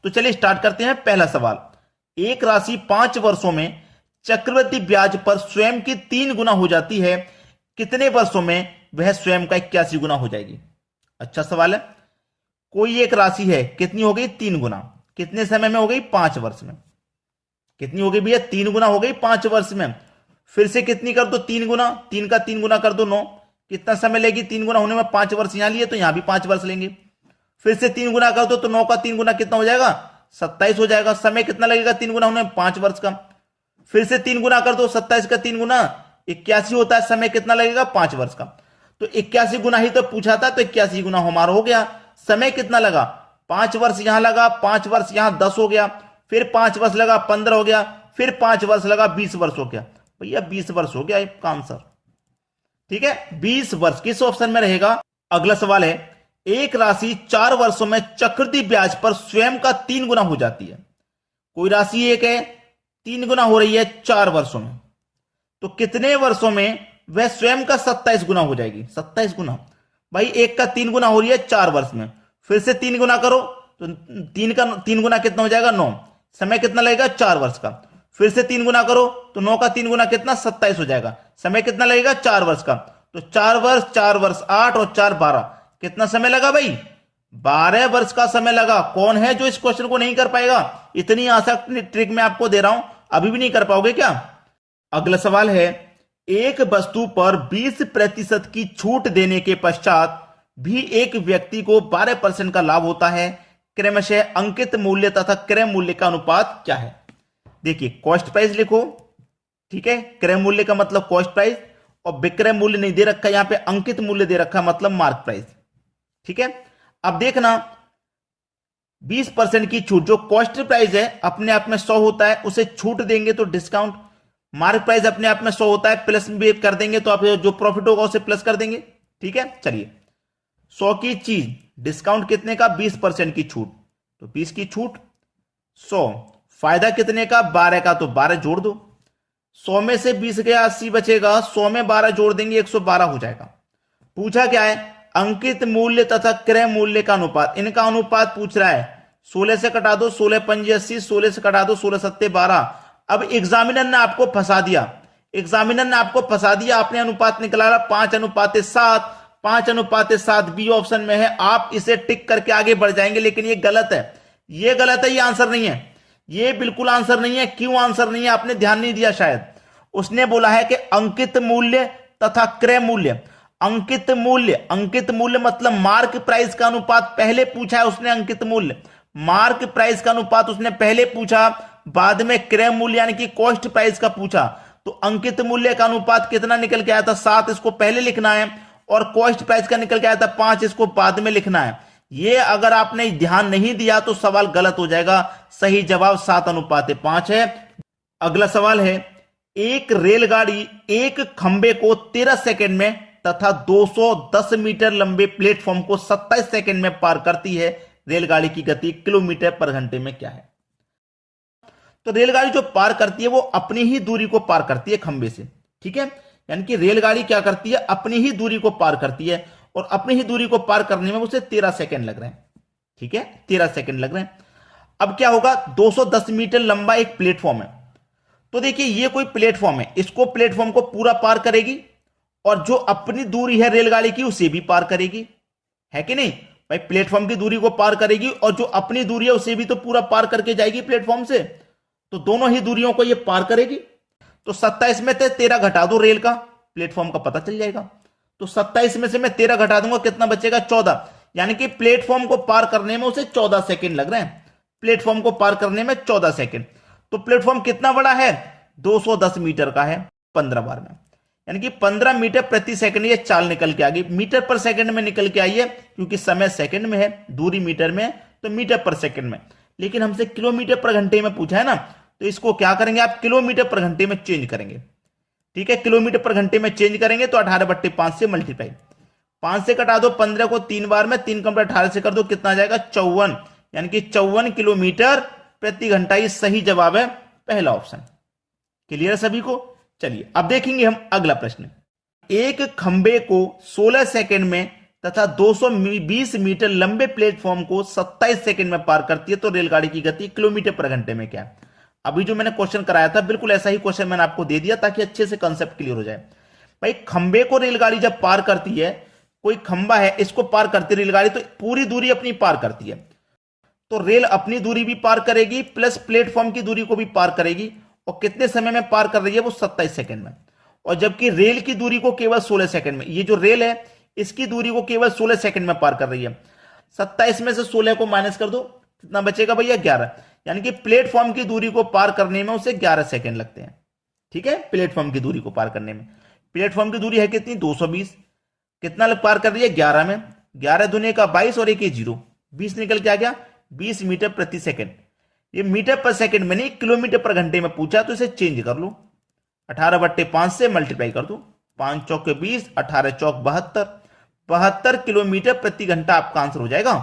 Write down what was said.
तो चलिए स्टार्ट करते हैं। पहला सवाल, एक राशि 5 वर्षों में चक्रवृद्धि ब्याज पर स्वयं की 3 गुना हो जाती है, कितने वर्षों में वह स्वयं का 81 गुना हो जाएगी? अच्छा सवाल है। कोई एक राशि है, कितनी हो गई? 3 गुना। कितने समय में हो गई? 5 वर्ष में। कितनी हो गई भैया? 3 गुना हो गई 5 वर्ष में। फिर से कितनी कर दो? 3 गुना। 3 का 3 गुना कर दो 9। कितना समय लेगी 3 गुना होने में? 5 वर्ष यहां लिए तो यहां भी 5 वर्ष लेंगे। फिर से 3 गुना कर दो तो 9 का 3 गुना कितना हो जाएगा? 27 हो जाएगा। समय कितना लगेगा 3 गुना होने में? 5 वर्ष का। फिर से 3 गुना कर दो, 27 का 3 गुना 81 होता है। समय कितना लगेगा? 5 वर्ष का। तो 81 गुना ही तो पूछा था, तो 81 गुना हमारा हो गया। समय कितना लगा? 5 वर्ष यहां लगा, 5 वर्ष यहां 10 हो गया, फिर 5 वर्ष लगा 15 हो गया, फिर 5 वर्ष लगा 20 वर्ष हो गया। भैया 20 वर्ष हो गया इसका आंसर। ठीक है, 20 वर्ष किस ऑप्शन में रहेगा? अगला सवाल है, एक राशि 4 वर्षों में चक्रवृद्धि ब्याज पर स्वयं का 3 गुना हो जाती है। कोई राशि एक है, 3 गुना हो रही है 4 वर्षों में, तो कितने वर्षों में वह स्वयं का 27 गुना हो जाएगी? 27 गुना। भाई एक का 3 गुना हो रही है 4 वर्ष में, फिर से 3 गुना करो तो 3 का 3 गुना कितना हो जाएगा? 9। समय कितना लगेगा? 4 वर्ष का। फिर से 3 गुना करो तो 9 का 3 गुना कितना? 27 हो जाएगा। समय कितना लगेगा? 4 वर्ष का। तो 4 वर्ष 4 वर्ष 8 और 4 12, कितना समय लगा भाई? 12 वर्ष का समय लगा। कौन है जो इस क्वेश्चन को नहीं कर पाएगा? इतनी आसान ट्रिक मैं आपको दे रहा हूं, अभी भी नहीं कर पाओगे क्या? अगला सवाल है, एक वस्तु पर 20% की छूट देने के पश्चात भी एक व्यक्ति को 12% का लाभ होता है, क्रमशः अंकित मूल्य तथा क्रय मूल्य का अनुपात क्या है? देखिए, कॉस्ट प्राइस लिखो, ठीक है। क्रय मूल्य का मतलब कॉस्ट प्राइस, और विक्रय मूल्य नहीं दे रखा, यहां पे अंकित मूल्य दे रखा मतलब मार्क प्राइस। ठीक है, अब देखना 20% की छूट, जो कॉस्ट प्राइस है अपने आप में 100 होता है, उसे छूट देंगे तो डिस्काउंट। मार्क प्राइस अपने आप में 100 होता है, प्लस भी कर देंगे तो आप जो प्रॉफिट होगा उसे प्लस कर देंगे। ठीक है, चलिए 100 की चीज, डिस्काउंट कितने का? 20% की छूट, तो 20 की छूट 100, फायदा कितने का? 12 का, तो 12 जोड़ दो। 100 में से 20 गया, 80 बचेगा, 100 में 12 जोड़ देंगे 112 हो जाएगा। पूछा क्या है? अंकित मूल्य तथा क्रय मूल्य का अनुपात, इनका अनुपात पूछ रहा है। 16 से कटा दो, 16 पंजे 80, 16 से कटा दो, 16 सत्ते 12। अब एग्जामिनर ने आपको फंसा दिया, एग्जामिनर ने आपको फंसा दिया, आपने अनुपात निकाला 5:7, 5:7 बी ऑप्शन में है। आप इसे टिक करके आगे बढ़ जाएंगे, लेकिन ये गलत है, ये गलत है, ये आंसर नहीं है, ये बिल्कुल आंसर नहीं है। क्यों आंसर नहीं है? आपने ध्यान नहीं दिया शायद। उसने बोला है कि अंकित मूल्य तथा क्रय मूल्य। अंकित मूल्य मतलब मार्क प्राइस का अनुपात पहले पूछा है उसने। अंकित मूल्य, मार्क प्राइस का अनुपात उसने पहले पूछा, बाद में क्रय मूल्य यानी कि कॉस्ट प्राइस का पूछा। तो अंकित मूल्य का अनुपात कितना निकल के आया था? 7, इसको पहले लिखना है, और कॉस्ट प्राइस का निकल के आया था 5, इसको बाद में लिखना है। ये अगर आपने ध्यान नहीं दिया तो सवाल गलत हो जाएगा। सही जवाब 7:5 है। अगला सवाल है, एक रेलगाड़ी एक खंबे को 13 सेकंड में तथा 210 मीटर लंबे प्लेटफॉर्म को 27 सेकंड में पार करती है। रेलगाड़ी की गति किलोमीटर पर घंटे में क्या है? तो रेलगाड़ी जो पार करती है वो अपनी ही दूरी को पार करती है खंबे से। ठीक है, यानी कि रेलगाड़ी क्या करती है? अपनी ही दूरी को पार करती है, और अपनी ही दूरी को पार करने में उसे 13 सेकंड लग रहे हैं। ठीक है, 13 सेकंड लग रहे हैं। अब क्या होगा? 210 मीटर लंबा एक प्लेटफॉर्म है, तो देखिए ये कोई प्लेटफॉर्म है, इसको प्लेटफॉर्म को पूरा पार करेगी, और जो अपनी दूरी है रेलगाड़ी की उसे भी पार करेगी, है कि नहीं भाई? प्लेटफॉर्म की दूरी को पार करेगी, और जो अपनी दूरी है उसे भी तो पूरा पार करके जाएगी प्लेटफॉर्म से, तो दोनों ही दूरियों को ये पार करेगी। तो 27 में से 13 घटा दो, रेल का प्लेटफॉर्म का पता चल जाएगा। तो 27 में से मैं 13 घटा दूंगा, कितना बचेगा? 14। यानी कि प्लेटफॉर्म को पार करने में उसे 14 सेकंड लग रहे हैं। प्लेटफॉर्म को पार करने में 14 सेकंड। तो प्लेटफॉर्म कितना बड़ा है? 210 मीटर का है 15 बार में, यानी कि 15 मीटर प्रति सेकंड ये चाल निकल के आ गई। मीटर पर सेकंड में निकल के आई है, क्योंकि समय सेकंड में है, दूरी मीटर में, तो मीटर पर सेकंड में। लेकिन हमसे किलोमीटर पर घंटे में पूछा है ना, तो इसको क्या करेंगे आप? किलोमीटर पर घंटे में चेंज करेंगे। ठीक है, किलोमीटर पर घंटे में चेंज करेंगे तो 18/5 से मल्टीप्लाई, 5 से कटा दो 15 को 3 बार में, 3 का 18 से कर दो, कितना आ जाएगा? 54, यानी कि 54 किलोमीटर प्रति घंटा। ये सही जवाब है, पहला ऑप्शन। क्लियर है सभी को? चलिए अब देखेंगे हम अगला प्रश्न। एक खंबे को 16 सेकंड में तथा 220 मीटर लंबे प्लेटफॉर्म को 27 सेकंड में पार करती है तो रेलगाड़ी की गति किलोमीटर पर घंटे में क्या है। अभी जो मैंने क्वेश्चन कराया था बिल्कुल ऐसा ही क्वेश्चन मैंने आपको दे दिया ताकि अच्छे से कंसेप्ट क्लियर हो जाए। भाई खंबे को रेलगाड़ी जब पार करती है, कोई खंबा है इसको पार करती है रेलगाड़ी, तो पूरी दूरी अपनी पार करती है, तो रेल अपनी दूरी भी पार करेगी प्लस प्लेटफॉर्म की दूरी को भी पार करेगी। और कितने समय में पार कर रही है वो 27 सेकंड में। और जबकि रेल की दूरी को केवल 16 सेकंड में, ये जो रेल है इसकी दूरी को केवल 16 सेकंड में पार कर रही है। 27 में से 16 को माइनस कर दो, कितना बचेगा भैया 11। यानी कि प्लेटफॉर्म की दूरी को पार करने में उसे 11 सेकंड लगते हैं। ठीक है, प्लेटफॉर्म की दूरी को पार करने में, प्लेटफॉर्म की दूरी है कितनी 220, कितना लग पार कर रही है 11 में, 11 दूनी का 22 और एक 0, 20 निकल के आ गया 20 मीटर प्रति सेकंड। ये मीटर पर सेकंड में नहीं किलोमीटर पर घंटे में पूछा, तो इसे चेंज कर लो, 18/5 से मल्टीप्लाई कर दो, 5 चौक 20, 18 चौक 72, 72 किलोमीटर प्रति घंटा आपका आंसर हो जाएगा।